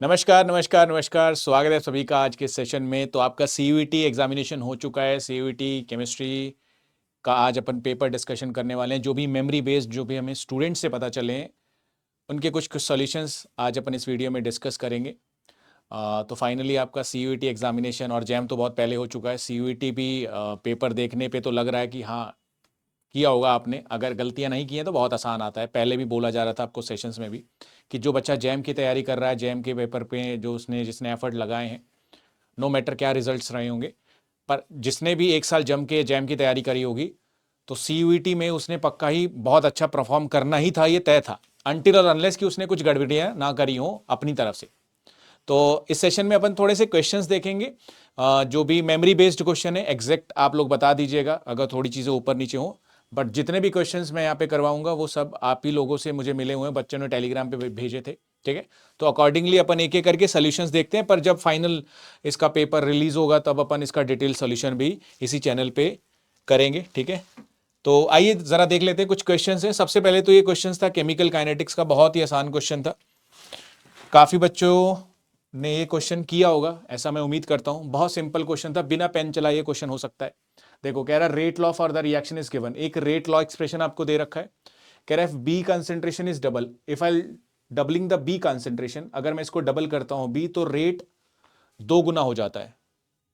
नमस्कार नमस्कार नमस्कार, स्वागत है सभी का आज के सेशन में। तो आपका सीयूईटी एग्जामिनेशन हो चुका है। सीयूईटी केमिस्ट्री का आज अपन पेपर डिस्कशन करने वाले हैं। जो भी मेमोरी बेस्ड जो भी हमें स्टूडेंट से पता चले हैं, उनके कुछ कुछ सॉल्यूशंस आज अपन इस वीडियो में डिस्कस करेंगे। तो फाइनली आपका सीयूईटी एग्जामिनेशन और जैम तो बहुत पहले हो चुका है। सीयूईटी भी पेपर देखने पे तो लग रहा है कि हाँ, किया होगा आपने। अगर गलतियां नहीं की हैं तो बहुत आसान आता है। पहले भी बोला जा रहा था आपको सेशंस में भी कि जो बच्चा जैम की तैयारी कर रहा है, जैम के पेपर पे जो जिसने एफर्ट लगाए हैं, नो मैटर क्या रिजल्ट्स रहे होंगे, पर जिसने भी एक साल जम के जैम की तैयारी करी होगी तो सीयूईटी में उसने पक्का ही बहुत अच्छा परफॉर्म करना ही था, ये तय था। अनटिल और अनलेस कि उसने कुछ गड़बड़ियां ना करी हो अपनी तरफ से। तो इस सेशन में अपन थोड़े से क्वेश्चंस देखेंगे। जो भी मेमोरी बेस्ड क्वेश्चन है एग्जैक्ट आप लोग बता दीजिएगा अगर थोड़ी चीज़ें ऊपर नीचे हो। बट जितने भी क्वेश्चंस मैं यहाँ पे करवाऊंगा वो सब आप ही लोगों से मुझे मिले हुए हैं, बच्चों ने टेलीग्राम पे भेजे थे। ठीक है, तो अकॉर्डिंगली अपन एक एक करके सोल्यूशंस देखते हैं। पर जब फाइनल इसका पेपर रिलीज होगा तब अपन इसका डिटेल सोल्यूशन भी इसी चैनल पे करेंगे। ठीक है, तो आइए जरा देख लेते हैं कुछ क्वेश्चंस हैं। सबसे पहले तो ये क्वेश्चन था केमिकल काइनेटिक्स का, बहुत ही आसान क्वेश्चन था। काफी बच्चों ने ये क्वेश्चन किया होगा ऐसा मैं उम्मीद करता हूं। बहुत सिंपल क्वेश्चन था, बिना पेन चलाए ये क्वेश्चन हो सकता है। देखो, कह रहा है rate law for the reaction is given. एक रेट लॉ एक्सप्रेशन आपको दे रखा है। कह रहा है B concentration is double, if I doubling the B concentration, अगर मैं इसको डबल करता हूं बी तो रेट दो गुना हो जाता है।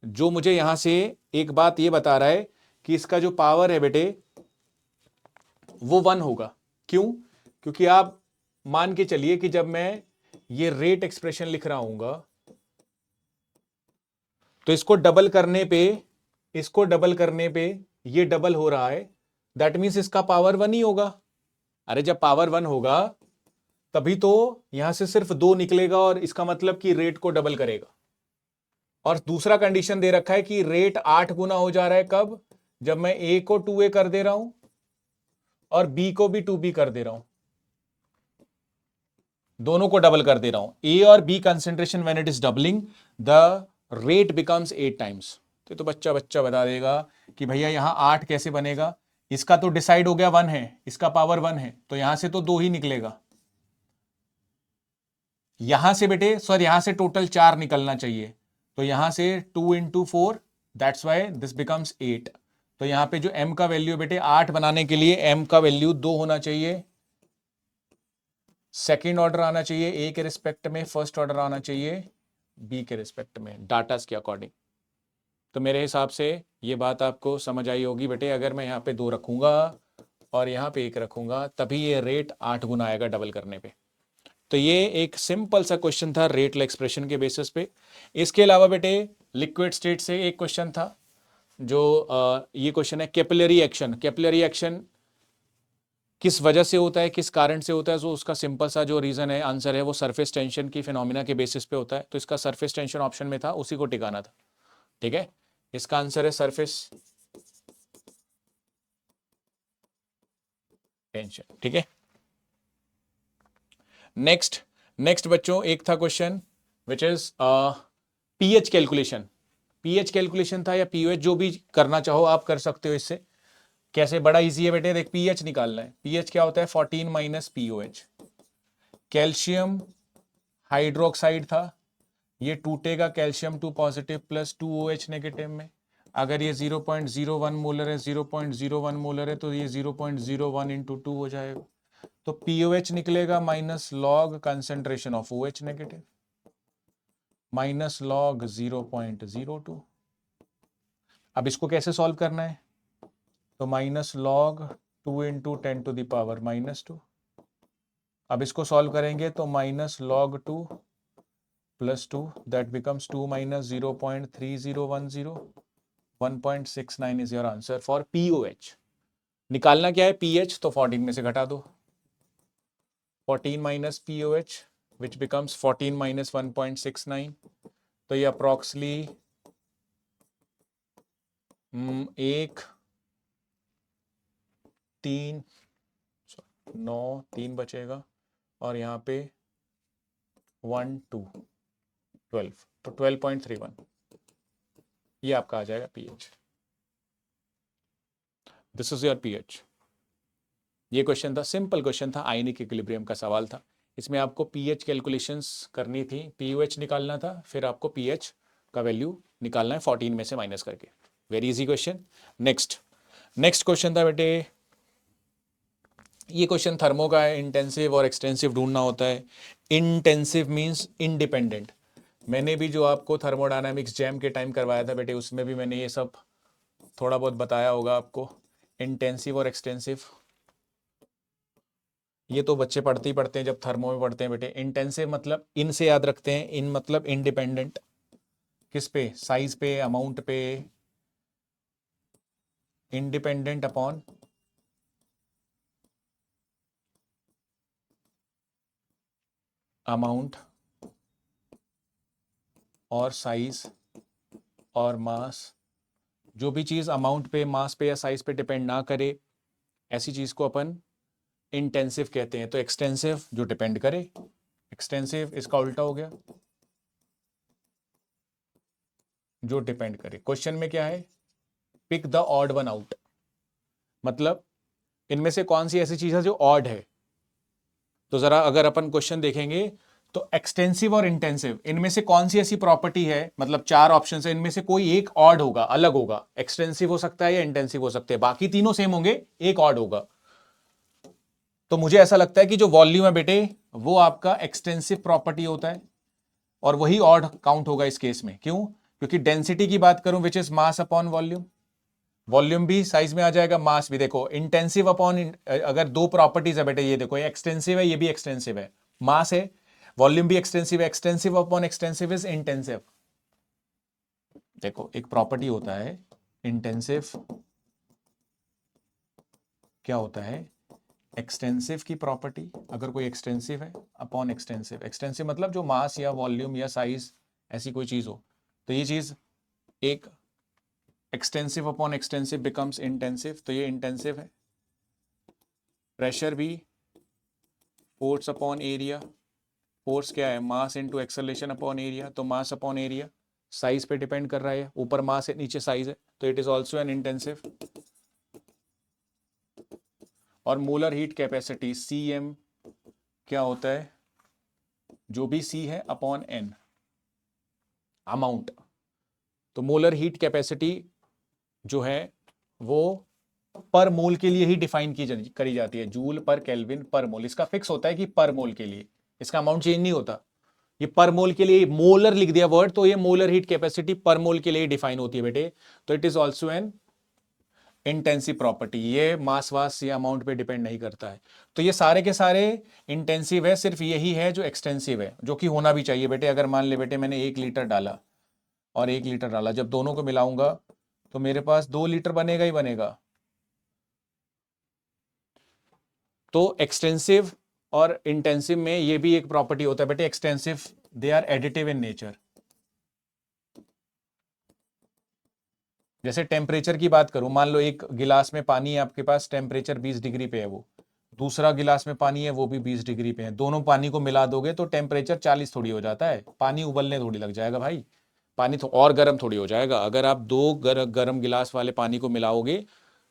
जो मुझे यहां से एक बात ये बता रहा है कि इसका जो पावर है बेटे वो 1 होगा। क्यों? क्योंकि आप मान के चलिए कि जब मैं ये रेट एक्सप्रेशन लिख रहा हूंगा तो इसको डबल करने पे ये डबल हो रहा है, दैट मीन्स इसका पावर 1 ही होगा। अरे जब पावर 1 होगा तभी तो यहां से सिर्फ 2 निकलेगा और इसका मतलब कि रेट को डबल करेगा। और दूसरा कंडीशन दे रखा है कि रेट 8 गुना हो जा रहा है। कब? जब मैं ए को 2a कर दे रहा हूं और बी को भी 2b कर दे रहा हूं, दोनों को डबल कर दे रहा हूं। ए और B concentration when it is doubling the rate becomes 8 times. तो बच्चा बच्चा बता देगा कि भैया यहां 8 कैसे बनेगा। इसका तो डिसाइड हो गया 1 है, इसका पावर 1 है, तो यहां से तो 2 ही निकलेगा। यहां से बेटे सॉरी, यहां से टोटल 4 निकलना चाहिए, तो यहां से 2 into 4, that's why this becomes 8। तो यहां पे जो m का वैल्यू बेटे 8 बनाने के लिए m का वैल्यू 2 होना चाहिए, सेकेंड ऑर्डर आना चाहिए ए के रिस्पेक्ट में, फर्स्ट ऑर्डर आना चाहिए बी के रिस्पेक्ट में, डाटास के अकॉर्डिंग। तो मेरे हिसाब से ये बात आपको समझ आई होगी बेटे। अगर मैं यहाँ पे 2 रखूंगा और यहाँ पे 1 रखूंगा तभी ये रेट 8 गुना आएगा डबल करने पे। तो ये एक सिंपल सा क्वेश्चन था रेट एक्सप्रेशन के बेसिस पे। इसके अलावा बेटे लिक्विड स्टेट से एक क्वेश्चन था, जो ये क्वेश्चन है कैपिलरी एक्शन। कैपिलरी एक्शन किस वजह से होता है, किस कारण से होता है? तो उसका सिंपल सा जो रीजन है, आंसर है, वो सरफेस टेंशन की फिनोमिना के बेसिस पे होता है। तो इसका सरफेस टेंशन ऑप्शन में था, उसी को टिकाना था। ठीक है, इसका आंसर है सरफेस टेंशन। ठीक है, नेक्स्ट नेक्स्ट बच्चों एक था question which is pH calculation. PH calculation था या पीओएच, जो भी करना चाहो आप कर सकते हो इससे। कैसे? बड़ा इजी है बेटे, देख पीएच निकालना है। पीएच क्या होता है? 14 माइनस पीओएच। कैल्शियम हाइड्रोक्साइड था, ये टूटेगा calcium 2 positive plus 2OH negative में। अगर ये 0.01 मोलर है, 0.01 मोलर है, तो ये 0.01 इंटू 2 हो जाएगा। तो पीओएच निकलेगा minus log concentration of OH negative minus log 0.02। अब इसको कैसे सॉल्व करना है? तो minus log 2 into 10 to the power -2। अब इसको सॉल्व करेंगे तो minus log 2 plus 2, that becomes 2 minus 0.3010, 1.69 is your answer for POH. निकालना क्या है? पीएच, तो 14 में से घटा दो, 14 minus pOH which becomes 14 minus 1.69। तो ये अप्रोक्सली 3 बचेगा और यहाँ पे 1 2 12, तो 12.31 ये आपका आ जाएगा pH. This is your pH. ये क्वेश्चन था, सिंपल क्वेश्चन था, आयनिक इक्विलिब्रियम का सवाल था। इसमें आपको पीएच कैलकुलेशंस करनी थी, पीयूएच निकालना था, फिर आपको पीएच का वैल्यू निकालना है 14 में से माइनस करके। Very easy question. Next question था बेटे, ये क्वेश्चन थर्मो का है, इंटेंसिव और एक्सटेंसिव ढूंढना होता है। Intensive means independent. मैंने भी जो आपको थर्मोडायनामिक्स जैम के टाइम करवाया था बेटे, उसमें भी मैंने ये सब थोड़ा बहुत बताया होगा आपको। इंटेंसिव और एक्सटेंसिव ये तो बच्चे पढ़ते ही पढ़ते हैं जब थर्मो में पढ़ते हैं बेटे। इंटेंसिव मतलब इन से याद रखते हैं, इन मतलब इंडिपेंडेंट। किस पे? साइज पे, अमाउंट पे। इंडिपेंडेंट अपॉन अमाउंट और साइज और मास। जो भी चीज अमाउंट पे, मास पे या साइज पे डिपेंड ना करे, ऐसी चीज को अपन इंटेंसिव कहते हैं। तो एक्सटेंसिव जो डिपेंड करे, एक्सटेंसिव इसका उल्टा हो गया, जो डिपेंड करे। क्वेश्चन में क्या है? Pick the odd one out, मतलब इनमें से कौन सी ऐसी चीज है जो ऑड है। तो जरा अगर अपन क्वेश्चन देखेंगे तो एक्सटेंसिव और इंटेंसिव इनमें से कौन सी ऐसी प्रॉपर्टी है, मतलब 4 ऑप्शन है, इनमें से कोई एक ऑड होगा, अलग होगा। एक्सटेंसिव हो सकता है या इंटेंसिव हो सकते हैं, बाकी तीनों सेम होंगे, एक ऑड होगा। तो मुझे ऐसा लगता है कि जो वॉल्यूम है बेटे वो आपका एक्सटेंसिव प्रॉपर्टी होता है और वही ऑड काउंट होगा इस केस में। क्यों? क्योंकि डेंसिटी की बात करूं which is mass upon volume, volume भी साइज में आ जाएगा, मास भी। देखो इंटेंसिव अपॉन, अगर दो प्रॉपर्टीज है बेटे, ये देखो ये एक्सटेंसिव है, ये भी एक्सटेंसिव है, मास है, वॉल्यूम भी एक्सटेंसिव है। Extensive upon extensive is intensive. देखो एक प्रॉपर्टी होता है इंटेंसिव, क्या होता है? एक्सटेंसिव की प्रॉपर्टी, अगर कोई एक्सटेंसिव है, अपॉन एक्सटेंसिव। एक्सटेंसिव मतलब जो मास या वॉल्यूम या साइज ऐसी कोई चीज हो, तो ये चीज एक extensive upon extensive becomes intensive, तो ये इंटेंसिव है। प्रेशर भी फोर्स अपॉन एरिया, फोर्स क्या है? Mass into acceleration upon area, तो मास अपॉन एरिया साइज पे डिपेंड कर रहा है, ऊपर मास है नीचे साइज है, तो it is also an intensive. और मोलर हीट कैपेसिटी CM क्या होता है? जो भी C है अपॉन N, अमाउंट। तो मोलर हीट कैपेसिटी जो है वो पर मोल के लिए ही डिफाइन करी जाती है, जूल पर केल्विन पर मोल। इसका फिक्स होता है कि पर मोल के लिए, इसका अमाउंट चेंज नहीं होता। ये पर मोल के लिए, मोलर लिख दिया वर्ड, तो ये मोलर हीट कैपेसिटी पर मोल के लिए डिफाइन होती है बेटे। तो it is also an intensive property, ये मास वास या अमाउंट पे डिपेंड नहीं करता है। तो ये सारे के सारे इंटेंसिव है, सिर्फ यही है जो एक्सटेंसिव है, जो कि होना भी चाहिए बेटे। अगर मान ले बेटे मैंने 1 लीटर डाला और 1 लीटर डाला, जब दोनों को मिलाऊंगा तो मेरे पास 2 लीटर बनेगा ही बनेगा। तो एक्सटेंसिव और इंटेंसिव में ये भी एक प्रॉपर्टी होता है बेटे, extensive they are additive in nature. जैसे टेम्परेचर की बात करूं, मान लो एक गिलास में पानी है आपके पास, टेम्परेचर 20 डिग्री पे है, वो दूसरा गिलास में पानी है वो भी 20 डिग्री पे है, दोनों पानी को मिला दोगे तो टेम्परेचर 40 थोड़ी हो जाता है, पानी उबलने थोड़ी लग जाएगा भाई, पानी तो और गर्म थोड़ी हो जाएगा। अगर आप दो गर्म गिलास वाले पानी को मिलाओगे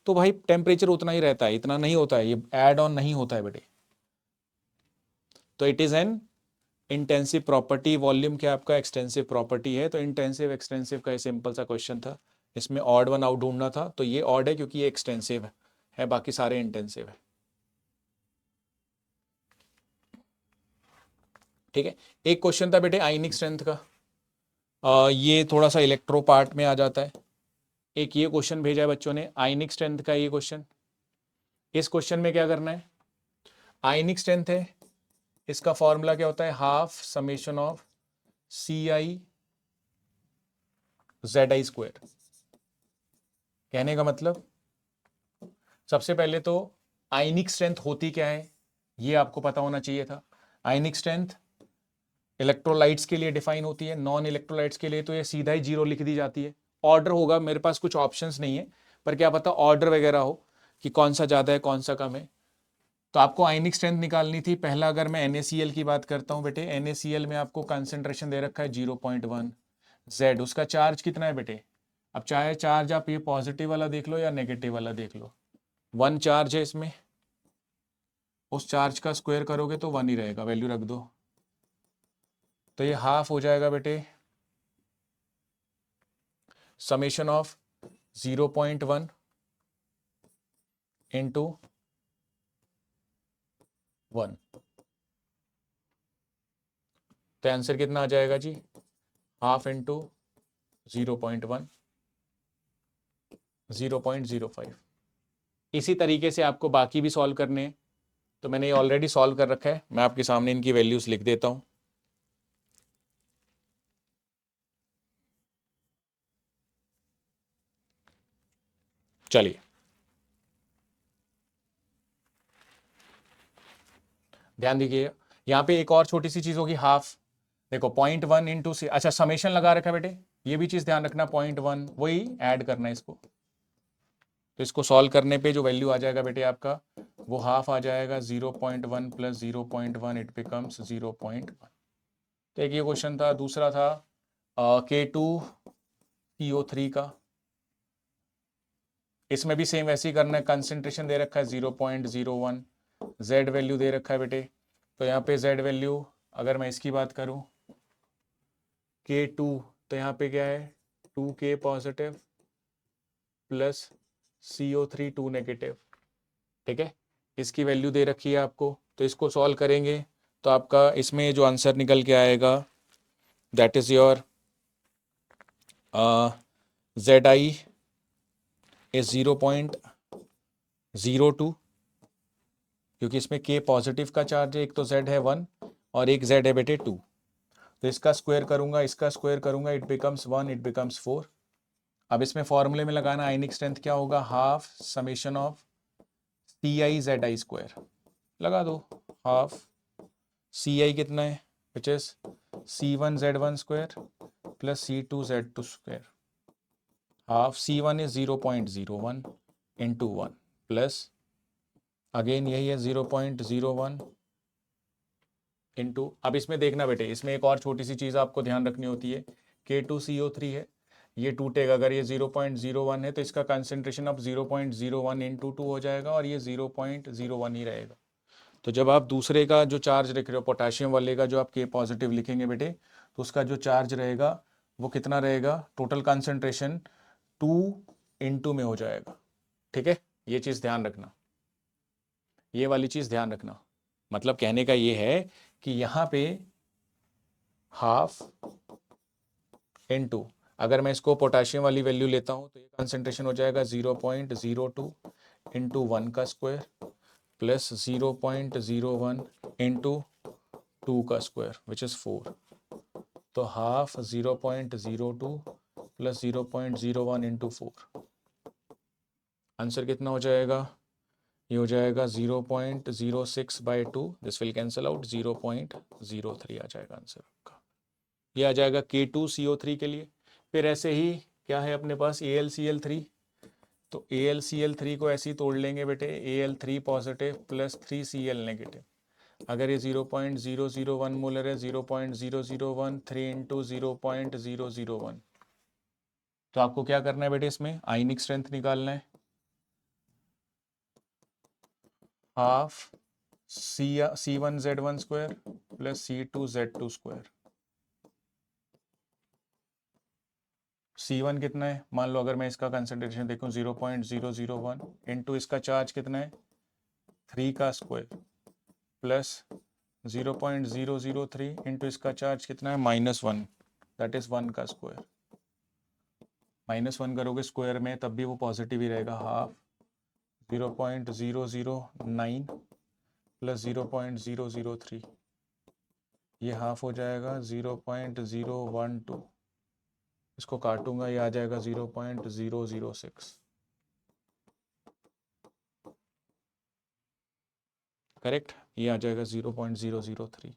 तो भाई टेम्परेचर उतना ही रहता है, इतना नहीं होता है, ये एड ऑन नहीं होता है बेटे। तो it is an intensive property. Volume क्या आपका एक्सटेंसिव प्रॉपर्टी है। तो इंटेंसिव एक्सटेंसिव का सिंपल सा क्वेश्चन था, इसमें ऑड वन आउट ढूंढना था, तो ये ऑड है क्योंकि ये एक्सटेंसिव है, बाकी सारे इंटेंसिव है। ठीक है। एक क्वेश्चन था बेटे आयनिक स्ट्रेंथ का, ये थोड़ा सा इलेक्ट्रो पार्ट में आ जाता है। एक ये क्वेश्चन भेजा है बच्चों ने आयनिक स्ट्रेंथ का, ये क्वेश्चन। इस क्वेश्चन में क्या करना है? आयनिक स्ट्रेंथ है, इसका फॉर्मूला क्या होता है? Half summation of CI ZI²। कहने का मतलब सबसे पहले तो आयनिक स्ट्रेंथ होती क्या है ये आपको पता होना चाहिए था। आयनिक स्ट्रेंथ इलेक्ट्रोलाइट्स के लिए डिफाइन होती है, नॉन इलेक्ट्रोलाइट्स के लिए तो ये सीधा ही 0 लिख दी जाती है। ऑर्डर होगा, मेरे पास कुछ ऑप्शंस नहीं है, पर क्या पता ऑर्डर वगैरह हो कि कौन सा ज़्यादा है कौन सा कम है। तो आपको आयनिक स्ट्रेंथ निकालनी थी। पहला अगर मैं NaCl की बात करता हूँ बेटे, NaCl में आपको कंसेंट्रेशन दे रखा है 0.1 Z, उसका चार्ज कितना है बेटे? अब चाहे चार्ज आप ये पॉजिटिव वाला देख लो या नेगेटिव वाला देख लो, 1 चार्ज है इसमें, उस चार्ज का स्क्वायर करोगे तो 1 ही रहेगा, वैल्यू रख दो। तो ये हाफ हो जाएगा बेटे समेशन ऑफ 0.1 इंटू 1। तो आंसर कितना आ जाएगा जी, हाफ इंटू 0.1 0.05। इसी तरीके से आपको बाकी भी सॉल्व करने हैं, तो मैंने ये ऑलरेडी सॉल्व कर रखा है, मैं आपके सामने इनकी वैल्यूज लिख देता हूं। चलिए ध्यान दीजिए, यहाँ पे एक और छोटी सी चीज होगी, हाफ देखो 0.1 इंटू सी, अच्छा समेशन लगा रखा है बेटे, ये भी चीज ध्यान रखना, 0.1 वही ऐड करना है इसको। तो इसको सॉल्व करने पे जो वैल्यू आ जाएगा बेटे आपका, वो हाफ आ जाएगा 0.1 प्लस 0.1, इट बिकम्स 0.1। तो एक ये क्वेश्चन था। दूसरा था K2CO3 का, इसमें भी सेम वैसे ही करना है, कंसेंट्रेशन दे रखा है 0.01, जेड वैल्यू दे रखा है बेटे। तो यहाँ पे जेड वैल्यू अगर मैं इसकी बात करूँ K2, तो यहाँ पे क्या है 2K positive plus CO3 2 negative, ठीक है। इसकी वैल्यू दे रखी है आपको, तो इसको सॉल्व करेंगे तो आपका इसमें जो आंसर निकल के आएगा that is your ZI is 0.02, क्योंकि इसमें K पॉजिटिव का चार्ज है, एक तो Z है 1 और एक Z है बेटे 2। तो इसका स्क्वायर करूंगा, इसका स्क्वायर करूंगा, इट बिकम्स 1, इट बिकम्स 4। अब इसमें फॉर्मूले में लगाना, आयनिक स्ट्रेंथ क्या होगा, half summation of CI/ZI square लगा दो। हाफ CI कितना है which is C1Z1 square plus C2Z2 square. Half C1 is 0.01 into 1 plus again यही है 0.01 इंटू, अब इसमें देखना बेटे, इसमें एक और छोटी सी चीज़ आपको ध्यान रखनी होती है, K2CO3 है, ये टूटेगा, अगर ये 0.01 है तो इसका कंसेंट्रेशन अब 0.01 इंटू 2 हो जाएगा और ये 0.01 ही रहेगा। तो जब आप दूसरे का जो चार्ज लिख रहे हो, पोटेशियम वाले का जो आप K पॉजिटिव लिखेंगे बेटे, तो उसका जो चार्ज रहेगा वो कितना रहेगा, टोटल कंसेंट्रेशन 2 इंटू में हो जाएगा, ठीक है। ये चीज़ ध्यान रखना, ये वाली चीज़ ध्यान रखना। मतलब कहने का ये है कि यहाँ पे हाफ इंटू, अगर मैं इसको पोटेशियम वाली वैल्यू लेता हूँ तो ये कंसेंट्रेशन हो जाएगा 0.02 इंटू 1 का स्क्वायर प्लस 0.01 इंटू 2 का स्क्वायर विच इज़ 4। तो हाफ 0.02 प्लस 0.01 इंटू 4, आंसर कितना हो जाएगा, ये हो जाएगा 0.06/2, दिस विल कैंसल आउट, 0.03 आ जाएगा आंसर आपका। ये आ जाएगा K2CO3 के लिए। फिर ऐसे ही क्या है अपने पास AlCl3, तो AlCl3 को ऐसे ही तोड़ लेंगे बेटे, Al3 positive plus 3Cl negative. अगर ये 0.001 मोलर है, 0.001 3 इंटू 0.001, तो आपको क्या करना है बेटे, इसमें आयनिक स्ट्रेंथ निकालना है, half C1Z1 square plus C2Z2 square. C1 कितना है, मान लो अगर मैं इसका कंसंट्रेशन देखूं 0.001 इंटू इसका चार्ज कितना है 3 का स्क्वायर प्लस 0.003 इंटू इसका चार्ज कितना है -1, दैट इज 1 का स्क्वायर। -1 करोगे स्क्वायर में तब भी वो पॉजिटिव ही रहेगा, हाफ 0.009 प्लस 0.003, ये हाफ हो जाएगा 0.012, इसको काटूंगा ये आ जाएगा 0.006, करेक्ट, ये आ जाएगा 0.003।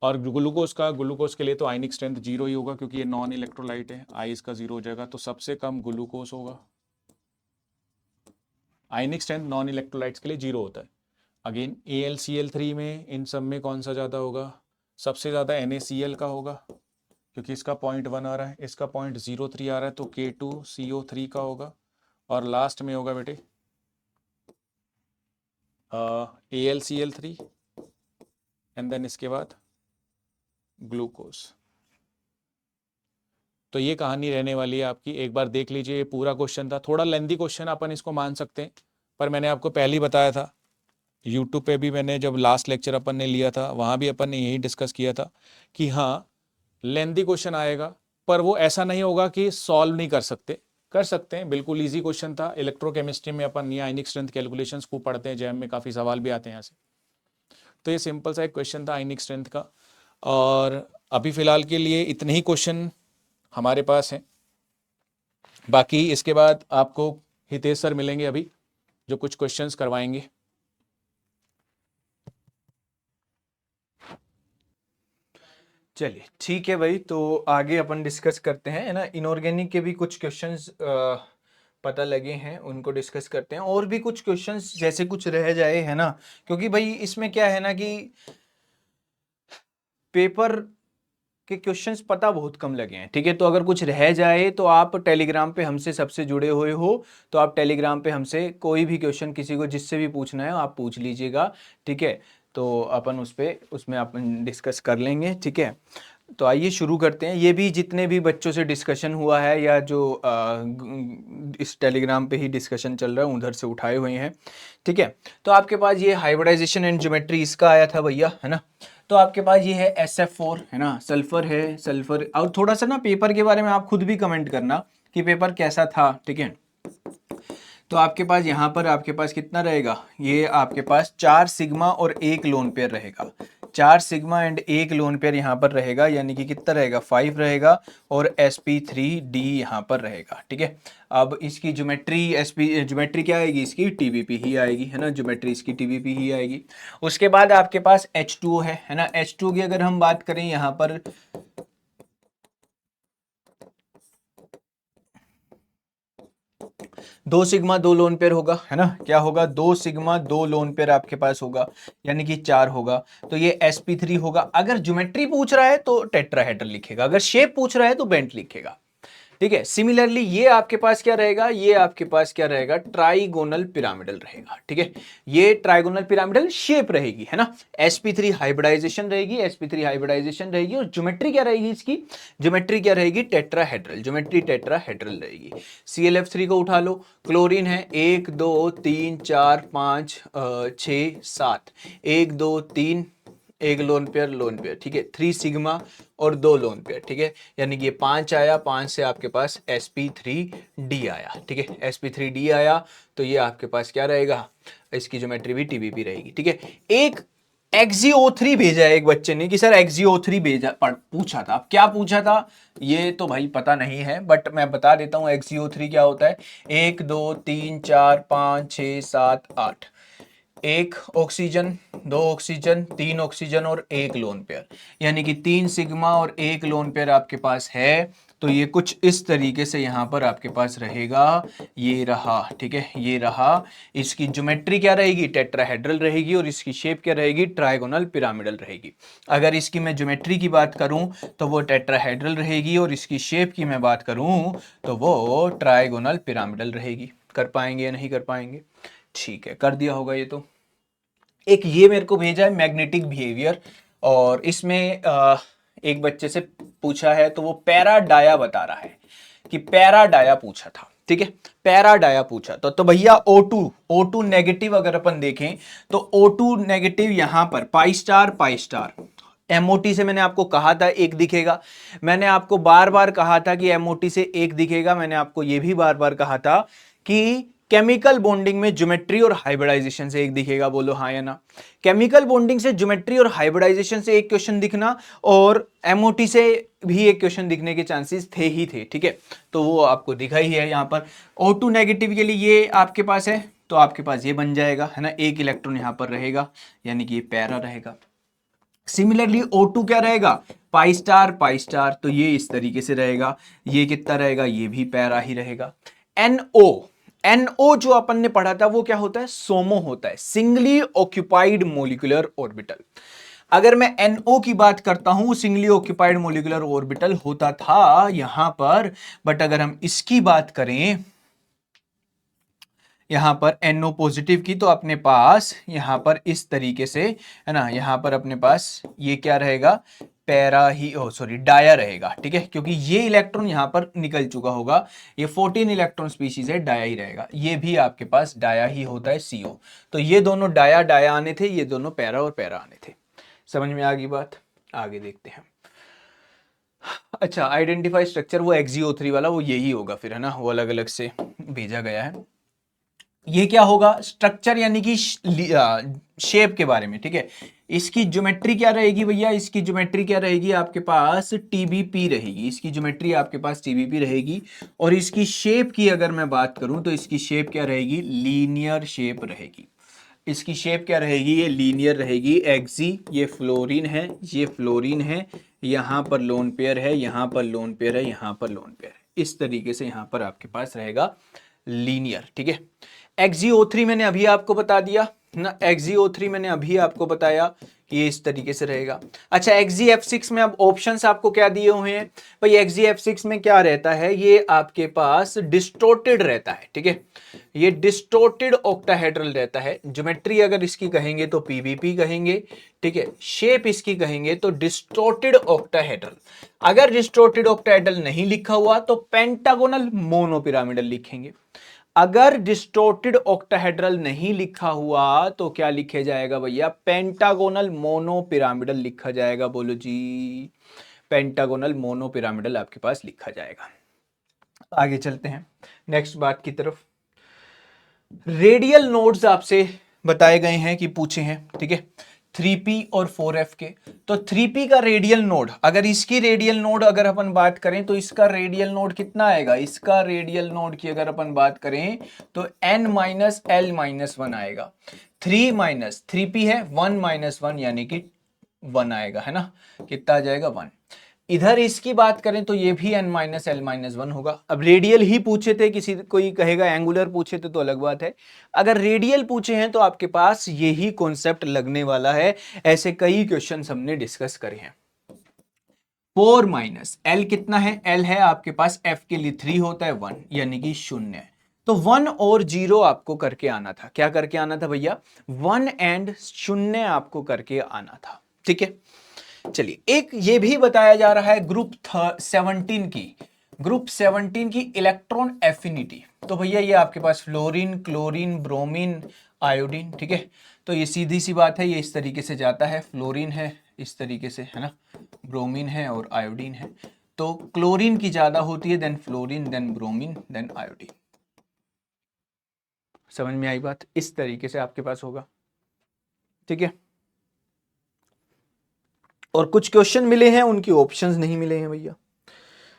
और ग्लूकोज के लिए तो आयनिक स्ट्रेंथ 0 ही होगा, क्योंकि ये नॉन इलेक्ट्रोलाइट है, आई इसका 0 हो जाएगा, तो सबसे कम ग्लूकोज होगा। आयनिक स्ट्रेंथ नॉन इलेक्ट्रोलाइट्स के लिए 0 होता है। अगेन AlCl3 में इन सब में कौन सा ज़्यादा होगा, सबसे ज़्यादा NaCl का होगा, क्योंकि इसका 0.1 आ रहा है, इसका 0.03 आ रहा है, तो K2CO3 का होगा। और लास्ट में होगा बेटे AlCl3 एंड देन इसके बाद ग्लूकोज। तो ये कहानी रहने वाली है आपकी, एक बार देख लीजिए। ये पूरा क्वेश्चन था, थोड़ा लेंदी क्वेश्चन अपन इसको मान सकते हैं, पर मैंने आपको पहले ही बताया था, यूट्यूब पे भी मैंने जब लास्ट लेक्चर अपन ने लिया था वहाँ भी अपन ने यही डिस्कस किया था कि हाँ लेंदी क्वेश्चन आएगा, पर वो ऐसा नहीं होगा कि सॉल्व नहीं कर सकते हैं। बिल्कुल ईजी क्वेश्चन था। इलेक्ट्रोकेमिस्ट्री में अपन ये आयनिक स्ट्रेंथ कैलकुलेशंस खूब पढ़ते हैं, जैम में काफ़ी सवाल भी आते हैं यहाँ से। तो ये सिंपल सा एक क्वेश्चन था आयनिक स्ट्रेंथ का, और अभी फ़िलहाल के लिए इतने ही क्वेश्चन हमारे पास हैं। बाकी इसके बाद आपको हितेश सर मिलेंगे अभी, जो कुछ क्वेश्चंस करवाएंगे। चलिए ठीक है भाई, तो आगे अपन डिस्कस करते हैं, है ना। इनऑर्गेनिक के भी कुछ क्वेश्चंस पता लगे हैं, उनको डिस्कस करते हैं। और भी कुछ क्वेश्चंस जैसे कुछ रह जाए, है ना, क्योंकि भाई इसमें क्या है ना कि पेपर के क्वेश्चंस पता बहुत कम लगे हैं, ठीक है। तो अगर कुछ रह जाए तो आप टेलीग्राम पे हमसे सबसे जुड़े हुए हो, तो आप टेलीग्राम पे हमसे कोई भी क्वेश्चन किसी को जिससे भी पूछना है आप पूछ लीजिएगा, ठीक है। तो अपन उसमें अपन डिस्कस कर लेंगे, ठीक है। तो आइए शुरू करते हैं। ये भी जितने भी बच्चों से डिस्कशन हुआ है या जो इस टेलीग्राम पे ही डिस्कशन चल रहा है उधर से उठाए हुए हैं, ठीक है। तो आपके पास ये हाइब्रिडाइजेशन एंड ज्योमेट्री इसका आया था भैया, है ना। तो आपके पास ये है SF4, है ना, सल्फर है, सल्फर। और थोड़ा सा ना पेपर के बारे में आप खुद भी कमेंट करना कि पेपर कैसा था, ठीक है। तो आपके पास यहाँ पर आपके पास कितना रहेगा, ये आपके पास 4 सिग्मा और 1 लोन पेयर रहेगा। 4 सिग्मा एंड 1 लोन पेयर यहाँ पर रहेगा, यानी कि कितना रहेगा, 5 रहेगा। और sp3d यहाँ पर रहेगा, ठीक है। अब इसकी ज्योमेट्री क्या आएगी, इसकी TVP ही आएगी, है ना। ज्योमेट्री इसकी TVP ही आएगी। उसके बाद आपके पास H2O है ना। H2O की अगर हम बात करें यहाँ पर 2 सिग्मा 2 लोन पेयर होगा, है ना। क्या होगा, 2 सिग्मा 2 लोन पेयर आपके पास होगा, यानी कि 4 होगा। तो ये sp3 होगा। अगर ज्योमेट्री पूछ रहा है तो टेट्राहेड्रल लिखेगा, अगर शेप पूछ रहा है तो बेंट लिखेगा, ठीक है। सिमिलरली ये आपके पास क्या रहेगा, ये आपके पास क्या रहेगा, ट्राइगोनल पिरामिडल रहेगा, ठीक है। ये ट्राइगोनल पिरामिडल शेप रहेगी, है ना। sp3 हाइब्रिडाइजेशन रहेगी, sp3 हाइब्रिडाइजेशन रहेगी। और ज्योमेट्री क्या रहेगी इसकी, ज्योमेट्री क्या रहेगी, टेट्राहेड्रल, ज्योमेट्री टेट्राहेड्रल रहेगी। ClF3 को उठा लो, क्लोरीन है 1 2 3 4 5 6 7, 1 2 3, एक लोन पेयर, ठीक है। 3 सिग्मा और 2 लोन पेयर, ठीक है। यानी कि ये 5 आया, 5 से आपके पास sp3d आया, ठीक है। sp3d आया तो ये आपके पास क्या रहेगा, इसकी ज्योमेट्री भी TVP रहेगी, ठीक है। एक XeO3 भेजा है एक बच्चे ने कि सर XeO3 भेजा, पूछा था। अब क्या पूछा था ये तो भाई पता नहीं है, बट मैं बता देता हूँ XeO3 क्या होता है। 1 2 3 4 5 6 7 8, 1 ऑक्सीजन, 2 ऑक्सीजन, 3 ऑक्सीजन और 1 लोन पेयर, यानी कि 3 सिग्मा और 1 लोन पेयर आपके पास है। तो ये कुछ इस तरीके से यहाँ पर आपके पास रहेगा, ये रहा, ठीक है, ये रहा। इसकी ज्योमेट्री क्या रहेगी, टेट्राहेड्रल रहेगी। और इसकी शेप क्या रहेगी, ट्राइगोनल पिरामिडल रहेगी। अगर इसकी मैं ज्योमेट्री की बात करूं तो वो टेट्राहेड्रल रहेगी, और इसकी शेप की मैं बात करूं तो वो ट्राइगोनल पिरामिडल रहेगी। कर पाएंगे या नहीं कर पाएंगे, ठीक है, कर दिया होगा ये तो। एक ये मेरे को भेजा है मैग्नेटिक बिहेवियर, और इसमें एक बच्चे से पूछा है तो वो पैराडाया बता रहा है कि पैराडाया पूछा था, ठीक है। पैराडाया पूछा तो भैया O2 नेगेटिव अगर अपन देखें तो O2 नेगेटिव यहां पर पाई स्टार MOT से मैंने आपको कहा था एक दिखेगा। मैंने आपको बार बार कहा था कि MOT से एक दिखेगा। मैंने आपको यह भी बार बार कहा था कि केमिकल बॉन्डिंग में ज्योमेट्री और हाइब्रिडाइजेशन से एक दिखेगा। बोलो हाँ या ना। केमिकल बॉन्डिंग से ज्योमेट्री और हाइब्रिडाइजेशन से एक क्वेश्चन दिखना, और MOT से भी एक क्वेश्चन दिखने के चांसेस थे ही थे, ठीक है। तो वो आपको दिखा ही है यहाँ पर। O2 नेगेटिव के लिए ये आपके पास है, तो आपके पास ये बन जाएगा, है ना। एक इलेक्ट्रॉन यहाँ पर रहेगा, यानी कि ये पैरा रहेगा। सिमिलरली O2 क्या रहेगा, पाई स्टार, तो ये इस तरीके से रहेगा। ये कितना रहेगा, ये भी पैरा ही रहेगा। NO जो अपन ने पढ़ा था वो क्या होता है, सोमो होता है, सिंगली ऑक्यूपाइड मोलिकुलर ऑर्बिटल। अगर मैं NO की बात करता हूं, सिंगली ऑक्यूपाइड मोलिकुलर ऑर्बिटल होता था यहां पर। बट अगर हम इसकी बात करें, यहाँ पर NO पॉजिटिव की, तो अपने पास यहाँ पर इस तरीके से, है ना, यहाँ पर अपने पास ये क्या रहेगा, डाया रहेगा, ठीक है, क्योंकि ये इलेक्ट्रॉन यहाँ पर निकल चुका होगा, ये 14 इलेक्ट्रॉन स्पीशीज है, डाया ही रहेगा, ये भी आपके पास डाया ही होता है CO। तो ये दोनों डाया डाया आने थे, ये दोनों पैरा और पैरा आने थे। समझ में आ गई बात? आगे देखते हैं। अच्छा, आइडेंटिफाई स्ट्रक्चर, वो XeO3 वाला वो यही होगा फिर, है ना, वो अलग अलग से भेजा गया है। ये क्या होगा, स्ट्रक्चर यानी कि शेप के बारे में, ठीक है। इसकी ज्योमेट्री क्या रहेगी भैया, इसकी ज्योमेट्री क्या रहेगी, आपके पास TBP रहेगी, इसकी ज्योमेट्री आपके पास TBP रहेगी। और इसकी शेप की अगर मैं बात करूं तो इसकी शेप क्या रहेगी, लीनियर शेप रहेगी। इसकी शेप क्या रहेगी, ये लीनियर रहेगी। एक्सी, ये फ्लोरीन है, ये फ्लोरीन है, यहाँ पर लोन पेयर है, यहाँ पर लोन पेयर है, यहाँ पर लोन पेयर है, इस तरीके से यहाँ पर आपके पास रहेगा लीनियर, ठीक है। XeO3 मैंने अभी आपको बता दिया ना, XeO3 मैंने अभी आपको बताया कि ये इस तरीके से रहेगा। अच्छा, XeF6 में अब ऑप्शंस आपको क्या दिए हुए हैं भाई, XeF6 में क्या रहता है, ये आपके पास डिस्टोर्टेड रहता है, ठीक है, ये डिस्टोर्टेड ऑक्टाहेड्रल रहता है। ज्योमेट्री अगर इसकी कहेंगे तो PBP कहेंगे, ठीक है, शेप इसकी कहेंगे तो डिस्टोर्टेड ऑक्टाहेड्रल। अगर डिस्टोर्टेड ऑक्टाहेड्रल नहीं लिखा हुआ तो पेंटागोनल मोनोपिरामिडल लिखेंगे। अगर डिस्टोर्टेड ऑक्टाहेड्रल नहीं लिखा हुआ तो क्या लिखे जाएगा भैया, पेंटागोनल मोनोपिरामिडल लिखा जाएगा। बोलो जी, पेंटागोनल मोनोपिरामिडल आपके पास लिखा जाएगा। आगे चलते हैं नेक्स्ट बात की तरफ। रेडियल नोड्स आपसे बताए गए हैं कि पूछे हैं, ठीक है, 3p और 4f के। तो 3p का रेडियल नोड, अगर इसकी रेडियल नोड अगर अपन बात करें तो इसका रेडियल नोड कितना आएगा, इसका रेडियल नोड की अगर अपन बात करें तो n-l-1 आएगा। 3 माइनस 3p है, 1 माइनस 1 यानी कि 1 आएगा, है ना, कितना आ जाएगा 1। इधर इसकी बात करें तो ये भी n-l-1 होगा। अब रेडियल ही पूछे थे, किसी कोई कहेगा एंगुलर पूछे थे तो अलग बात है। अगर रेडियल पूछे हैं तो आपके पास यही कॉन्सेप्ट लगने वाला है। ऐसे कई क्वेश्चन हमने डिस्कस करे हैं। 4 माइनस l कितना है, l है आपके पास f के लिए 3 होता है 1 यानी कि 0। तो 1 और 0 आपको करके आना था। क्या करके आना था भैया, 1 एंड 0 आपको करके आना था, ठीक है। चलिए, एक ये भी बताया जा रहा है ग्रुप 17 की, ग्रुप 17 की इलेक्ट्रॉन एफिनिटी। तो भैया ये आपके पास फ्लोरीन, क्लोरीन, ब्रोमीन, आयोडीन, ठीक है। तो ये सीधी सी बात है, ये इस तरीके से जाता है, फ्लोरीन है इस तरीके से, है ना, ब्रोमीन है और आयोडीन है। तो क्लोरीन की ज्यादा होती है, then fluorine, then bromine, then iodine. समझ में आई बात? इस तरीके से आपके पास होगा, ठीक है। और कुछ क्वेश्चन मिले हैं उनकी ऑप्शंस नहीं मिले हैं भैया।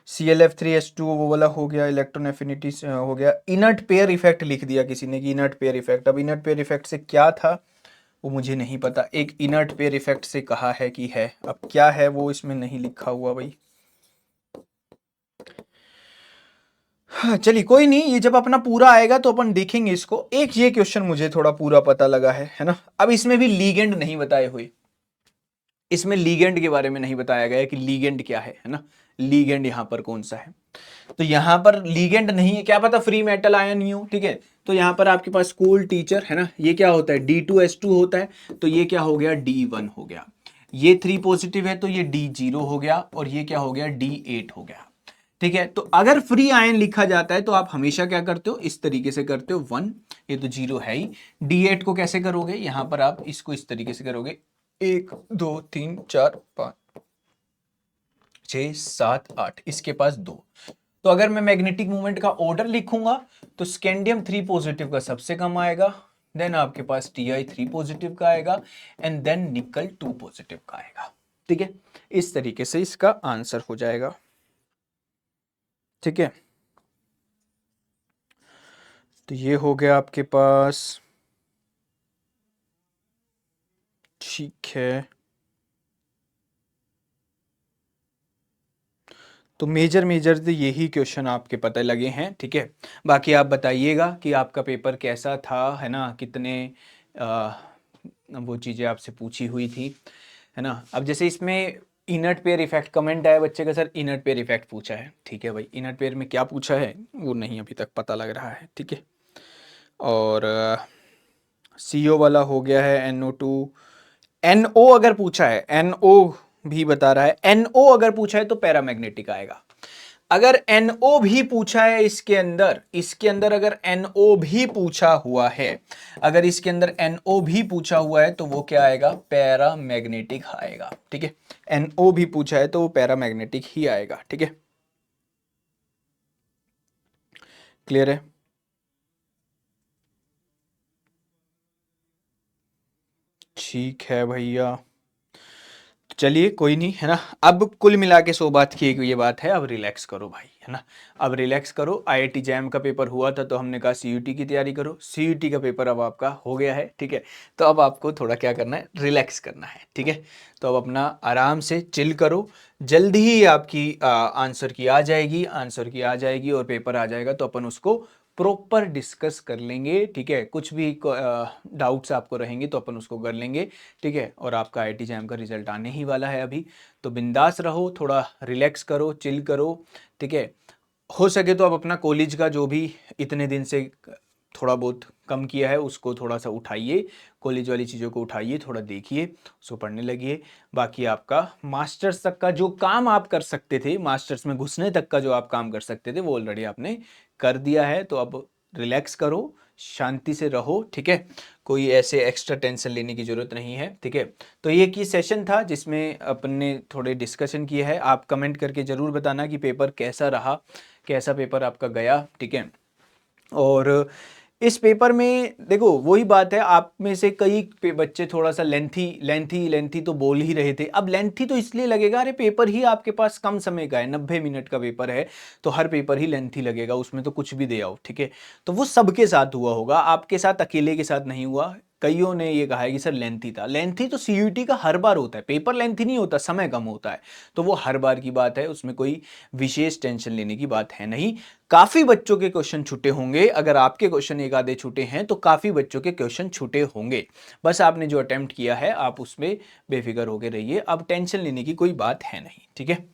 ClF3S2 वो वाला हो गया, इलेक्ट्रॉन एफिनिटी हो गया। इनर्ट पेयर इफेक्ट लिख दिया किसी ने कि इनर्ट पेयर इफेक्ट। अब इनर्ट पेयर इफेक्ट से क्या था वो मुझे नहीं पता। एक इनर्ट पेयर इफेक्ट से कहा है कि है, अब क्या है वो इसमें नहीं लिखा हुआ भाई। हाँ, चलिए कोई नहीं, ये जब अपना पूरा आएगा तो अपन देखेंगे इसको। एक ये क्वेश्चन मुझे थोड़ा पूरा पता लगा है ना। अब इसमें भी लीगेंड नहीं बताए हुए, इसमें लीगेंड के बारे में नहीं बताया गया कि लीगेंड क्या है ना, लीगेंड यहाँ पर कौन सा है। तो यहाँ पर लीगेंड नहीं है, क्या पता फ्री मेटल आयन ही हो, ठीक है। तो यहाँ पर आपके पास स्कूल टीचर है ना, ये क्या होता है D2S2 होता है, तो ये क्या हो गया D1 हो गया। ये 3 पॉजिटिव है तो ये D0 हो गया, और ये क्या हो गया D8 हो गया, ठीक है। तो अगर फ्री आयन लिखा जाता है तो आप हमेशा क्या करते हो, इस तरीके से करते हो 1, ये तो 0 है ही। D8 को कैसे करोगे, यहाँ पर आप इसको इस तरीके से करोगे, 1 2 3 4 5 6 7 8, इसके पास 2। तो अगर मैं मैग्नेटिक मूवमेंट का ऑर्डर लिखूंगा तो स्कैंडियम 3 पॉजिटिव का सबसे कम आएगा, देन आपके पास Ti 3 पॉजिटिव का आएगा, एंड देन निकल 2 पॉजिटिव का आएगा, ठीक है। इस तरीके से इसका आंसर हो जाएगा, ठीक है। तो ये हो गया आपके पास, ठीक है। तो मेजर तो यही क्वेश्चन आपके पता लगे हैं, ठीक है। बाकी आप बताइएगा कि आपका पेपर कैसा था, है ना, कितने वो चीज़ें आपसे पूछी हुई थी, है ना। अब जैसे इसमें इनर्ट पेयर इफेक्ट कमेंट आया बच्चे का, सर इनर्ट पेयर इफेक्ट पूछा है, ठीक है भाई, इनर्ट पेयर में क्या पूछा है वो नहीं अभी तक पता लग रहा है, ठीक है। और CO वाला हो गया है NO2। NO अगर पूछा है, NO भी बता रहा है, NO अगर पूछा है तो पैरामैग्नेटिक आएगा। अगर NO भी पूछा है इसके अंदर अगर NO भी पूछा हुआ है, अगर इसके अंदर NO भी पूछा हुआ है तो वो क्या आएगा, पैरामैग्नेटिक आएगा। ठीक है, NO भी पूछा है तो वो पैरामैग्नेटिक ही आएगा। ठीक है, क्लियर है? ठीक है भैया, चलिए कोई नहीं, है ना। अब कुल मिला के 100 बात की ये बात है, अब रिलैक्स करो भाई, है ना। अब रिलैक्स करो। IIT जैम का पेपर हुआ था तो हमने कहा CUT की तैयारी करो, CUT का पेपर अब आपका हो गया है। ठीक है, तो अब आपको थोड़ा क्या करना है, रिलैक्स करना है। ठीक है, तो अब अपना आराम से चिल करो, जल्दी ही आपकी आंसर की आ जाएगी और पेपर आ जाएगा तो अपन उसको प्रॉपर डिस्कस कर लेंगे। ठीक है, कुछ भी डाउट्स आपको रहेंगे तो अपन उसको कर लेंगे। ठीक है, और आपका IIT जैम का रिजल्ट आने ही वाला है अभी, तो बिंदास रहो, थोड़ा रिलैक्स करो, चिल करो। ठीक है, हो सके तो अब अपना कॉलेज का जो भी इतने दिन से थोड़ा बहुत कम किया है उसको थोड़ा सा उठाइए, कॉलेज वाली चीज़ों को उठाइए, थोड़ा देखिए, उसको पढ़ने लगिए। बाकी आपका मास्टर्स तक का जो काम आप कर सकते थे, मास्टर्स में घुसने तक का जो आप काम कर सकते थे वो ऑलरेडी आपने कर दिया है, तो अब रिलैक्स करो, शांति से रहो। ठीक है, कोई ऐसे एक्स्ट्रा टेंशन लेने की ज़रूरत नहीं है। ठीक है, तो ये की सेशन था जिसमें अपन ने थोड़े डिस्कशन किया है। आप कमेंट करके ज़रूर बताना कि पेपर कैसा रहा, कैसा पेपर आपका गया। ठीक है, और इस पेपर में देखो वही बात है, आप में से कई बच्चे थोड़ा सा लेंथी तो बोल ही रहे थे। अब लेंथी तो इसलिए लगेगा, अरे पेपर ही आपके पास कम समय का है, 90 मिनट का पेपर है, तो हर पेपर ही लेंथी लगेगा, उसमें तो कुछ भी दे आओ। ठीक है, तो वो सबके साथ हुआ होगा, आपके साथ अकेले के साथ नहीं हुआ। कईयों ने ये कहा है कि सर लेंथी था, लेंथी तो CUT का हर बार होता है, पेपर लेंथी नहीं होता, समय कम होता है, तो वो हर बार की बात है, उसमें कोई विशेष टेंशन लेने की बात है नहीं। काफी बच्चों के क्वेश्चन छूटे होंगे, अगर आपके क्वेश्चन एक आधे छूटे हैं तो काफी बच्चों के क्वेश्चन छूटे होंगे। बस आपने जो अटेम्प्ट किया है आप उसमें बेफिक्र होकर रहिए, अब टेंशन लेने की कोई बात है नहीं। ठीक है,